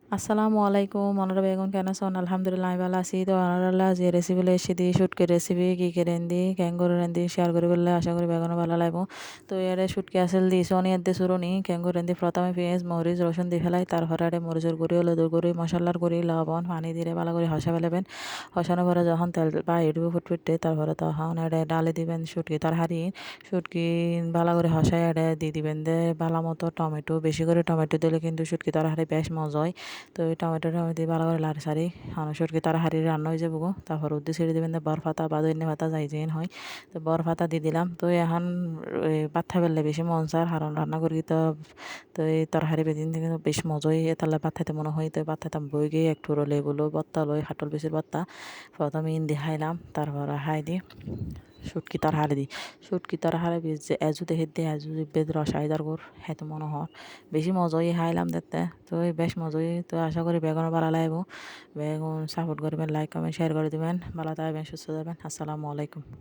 আসসালামু আলাইকুম অনারা বেগুন কেন আছেন আলহামদুলিল্লাহ আমি ভালো আছি তো অনারা যে রেসিপি এসে দিই শুটকি রেসিপি কি কি রেন্দি ক্যাঙ্গুর রেন্দি শেয়ার করে বললে আশা করি বেগুন ভালো লাগবো তো এর শুটকি আসল দি সোনি এদ্দে সুরনি ক্যাঙ্গুর রেন্দি প্রথমে পেঁয়াজ মরিচ রসুন দিয়ে ফেলাই তারপরে আরে মরিচের গুঁড়ি হলুদের গুঁড়ি মশলার গুঁড়ি লবণ পানি দিয়ে ভালো করে হসা ফেলাবেন হসানোর পরে যখন তেল বা এটুকু ফুটফুটে তারপরে তখন এটা ডালে দিবেন শুটকি তার হারি শুটকি ভালো করে হসায় এটা দিয়ে দিবেন দে ভালো মতো টমেটো বেশি করে টমেটো দিলে কিন্তু শুটকি তার হারি বেশ মজা হয় তো এই টমেটোটা দিয়ে ভালো করে লাড়ি সারি সরকি তারা হারিয়ে রান্না হয়ে যাবো তারপর উদ্দি ছেড়ে দেবেন বরফাতা বা দৈন্য পাতা যাই যেন হয় তো বরফাতা দিয়ে দিলাম তো এখন পাথা ফেললে বেশি মন চার হারণ রান্না করি তো এই তরহারি বেদিন থেকে বেশ মজাই তাহলে পাথাতে মনে হয় তো পাথাতাম বই গিয়ে একটু লেগুলো বত্তা লই হাটল বেশির বত্তা প্রথমে ইন্দি খাইলাম তারপর হাই দি শুটকি তরহারি দি শুটকি তরহারি যে এজু দেখে দিয়ে এজু বেদ রসাইদার গোর হয়তো মনে হয় বেশি মজাই খাইলাম দেখতে তো এই বেশ মজাই তো আশা করি বেগুন ভালো লাগব বেগুন সাপোর্ট করবেন লাইক কমেন্ট শেয়ার করে দিবেন ভালো থাকবেন সুস্থ থাকবেন আসসালামু আলাইকুম